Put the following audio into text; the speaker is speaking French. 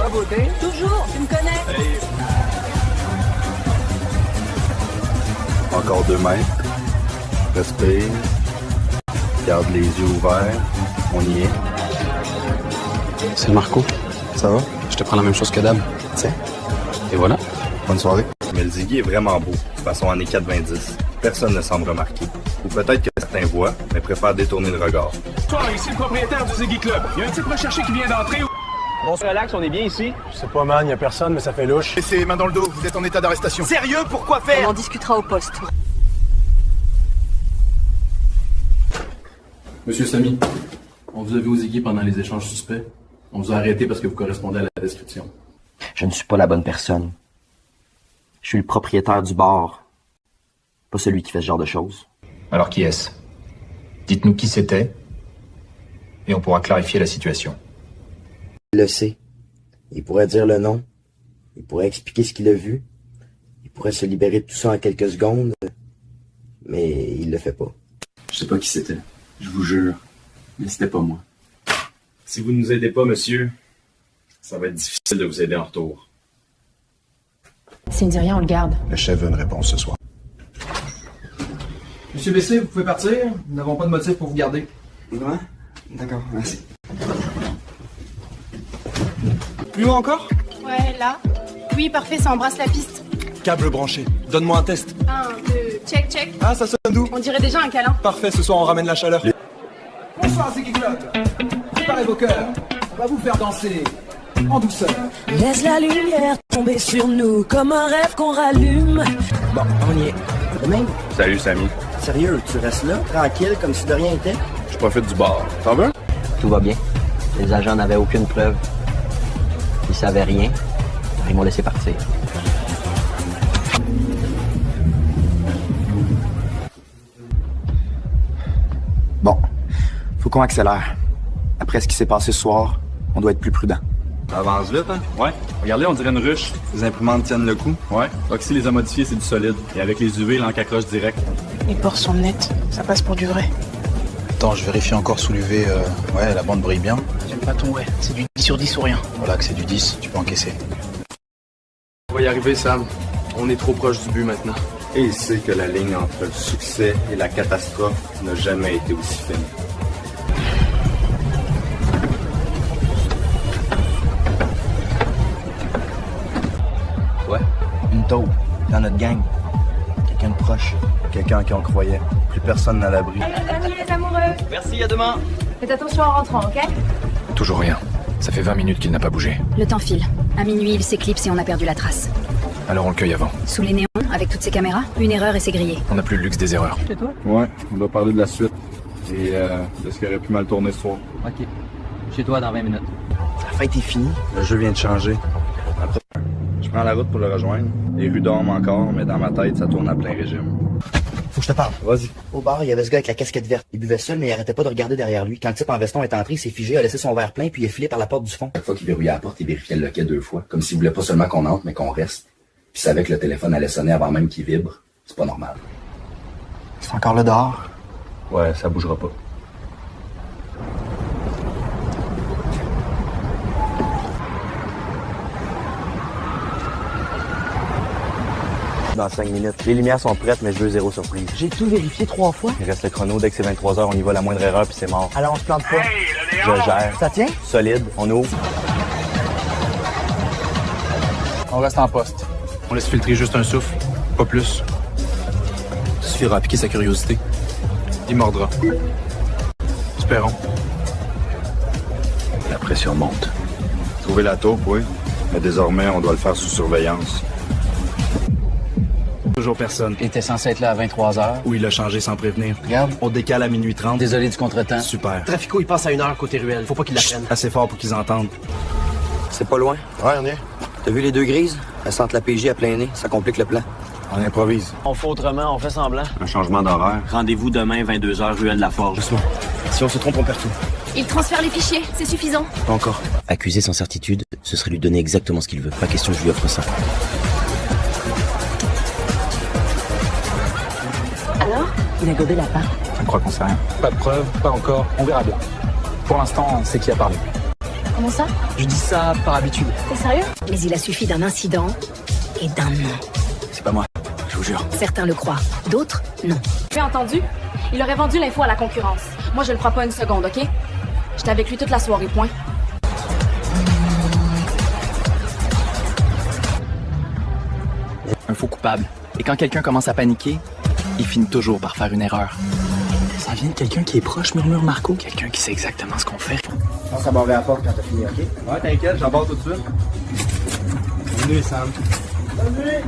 va, beauté? Toujours, tu me connais. Hey. Encore 2 mètres. Respire. Garde les yeux ouverts. On y est. C'est Marco. Ça va? Je te prends la même chose que Dab. Tiens. Et voilà. Bonne soirée. Mais le Ziggy est vraiment beau. De toute façon, en est 4,20. Personne ne semble remarquer. Ou peut-être que certains voient, mais préfèrent détourner le regard. Toi, ici le propriétaire du Ziggy Club. Il y a un type recherché qui vient d'entrer. On se relaxe, on est bien ici. Je sais pas, man, y a personne, mais ça fait louche. Laissez main dans le dos, vous êtes en état d'arrestation. Sérieux, pourquoi faire? On en discutera au poste. Monsieur Samy, on vous a vu au Ziggy pendant les échanges suspects. On vous a arrêté parce que vous correspondez à la description. Je ne suis pas la bonne personne. Je suis le propriétaire du bar, pas celui qui fait ce genre de choses. Alors qui est-ce? Dites-nous qui c'était, et on pourra clarifier la situation. Il le sait. Il pourrait dire le nom. Il pourrait expliquer ce qu'il a vu. Il pourrait se libérer de tout ça en quelques secondes. Mais il le fait pas. Je sais pas qui c'était. Je vous jure. Mais c'était pas moi. Si vous ne nous aidez pas, monsieur, ça va être difficile de vous aider en retour. S'il ne dit rien, on le garde. Le chef veut une réponse ce soir. Monsieur Bessé, vous pouvez partir. Nous n'avons pas de motif pour vous garder. Ouais? D'accord, merci. Plus loin encore? Ouais, là. Oui, parfait, ça embrasse la piste. Câble branché. Donne-moi un test. 1, 2, check, check. Ah, ça sonne d'où? On dirait déjà un câlin. Parfait, ce soir on ramène la chaleur. Bonsoir Ziggy Club. Préparez vos cœurs. On va vous faire danser en douceur. Laisse la lumière tomber sur nous comme un rêve qu'on rallume. Bon, on y est. De même? Salut, Samy. Sérieux, tu restes là, tranquille, comme si de rien n'était? Je profite du bar. T'en veux? Tout va bien. Les agents n'avaient aucune preuve. Ils savaient rien. Ils m'ont laissé partir. Bon, faut qu'on accélère. Après ce qui s'est passé ce soir, on doit être plus prudent. Ça avance vite, hein? Ouais. Regardez, on dirait une ruche. Les imprimantes tiennent le coup. Ouais. Oxy les a modifiés, c'est du solide. Et avec les UV, l'encre accroche direct. Les ports sont nets. Ça passe pour du vrai. Attends, je vérifie encore sous l'UV. Ouais, la bande brille bien. J'aime pas ton ouais. C'est du 10 sur 10 ou rien. Voilà que c'est du 10, tu peux encaisser. On va y arriver, Sam. On est trop proche du but maintenant. Et il sait que la ligne entre le succès et la catastrophe n'a jamais été aussi fine. Ouais, une taupe, dans notre gang. Quelqu'un de proche. Quelqu'un qui en croyait. Plus personne n'a l'abri. Allez, les amoureux. Merci, à demain. Faites attention en rentrant, ok? Toujours rien. Ça fait 20 minutes qu'il n'a pas bougé. Le temps file. À minuit, il s'éclipse et on a perdu la trace. Alors on le cueille avant. Sous les néons, avec toutes ces caméras, une erreur et c'est grillé. On n'a plus le luxe des erreurs. C'est toi? Ouais, on doit parler de la suite. Et de ce qui aurait pu mal tourner ce soir. Ok. Chez toi dans 20 minutes. La fête est finie. Le jeu vient de changer. Après, je prends la route pour le rejoindre. Les rues dorment encore, mais dans ma tête, ça tourne à plein régime. Faut que je te parle. Vas-y. Au bar, il y avait ce gars avec la casquette verte. Il buvait seul, mais il arrêtait pas de regarder derrière lui. Quand le type en veston est entré, il s'est figé, a laissé son verre plein, puis il est filé par la porte du fond. Chaque fois qu'il verrouillait la porte, il vérifiait le loquet 2 fois. Comme s'il voulait pas seulement qu'on entre, mais qu'on reste. Puis il savait que le téléphone allait sonner avant même qu'il vibre. C'est pas normal. C'est encore là dehors. Ouais, ça bougera pas. Dans 5 minutes. Les lumières sont prêtes, mais je veux 0 surprise. J'ai tout vérifié 3 fois. Il reste le chrono. Dès que c'est 23h, on y va la moindre erreur, puis c'est mort. Alors on se plante pas. Je gère. Ça tient? Solide. On ouvre. On reste en poste. On laisse filtrer juste un souffle, pas plus. Ça suffira à piquer sa curiosité. Il mordra. Espérons. La pression monte. Trouver la taupe, oui. Mais désormais, on doit le faire sous surveillance. Toujours personne. Il était censé être là à 23h. Ou il a changé sans prévenir. Regarde. On décale à minuit 30. Désolé du contretemps. Super. Trafico, il passe à 1h côté ruelle. Faut pas qu'il la prenne. Assez fort pour qu'ils entendent. C'est pas loin. Ouais, on y est. T'as vu les 2 grises? Elles sentent la PJ à plein nez. Ça complique le plan. On improvise. On fait autrement, on fait semblant. Un changement d'horaire. Rendez-vous demain, 22h, ruelle de la Forge. Doucement. Si on se trompe, on perd tout. Il transfère les fichiers, c'est suffisant. Pas encore. Accuser sans certitude, ce serait lui donner exactement ce qu'il veut. Pas question que je lui offre ça. Alors? Il a gobé la part. On croit qu'on sait rien. Pas de preuves, pas encore. On verra bien. Pour l'instant, c'est qui a parlé. Comment ça? Je dis ça par habitude. T'es sérieux? Mais il a suffi d'un incident et d'un nom. C'est pas moi, je vous jure. Certains le croient, d'autres non. Tu as entendu? Il aurait vendu l'info à la concurrence. Moi, je le crois pas une seconde, OK? J'étais avec lui toute la soirée, point. Un faux coupable. Et quand quelqu'un commence à paniquer, il finit toujours par faire une erreur. Ça vient de quelqu'un qui est proche, murmure Marco. Quelqu'un qui sait exactement ce qu'on fait. Je pense à barrer la porte quand t'as fini, ok? Ouais, t'inquiète, j'en barre tout de suite. Salut, Sam. Salut.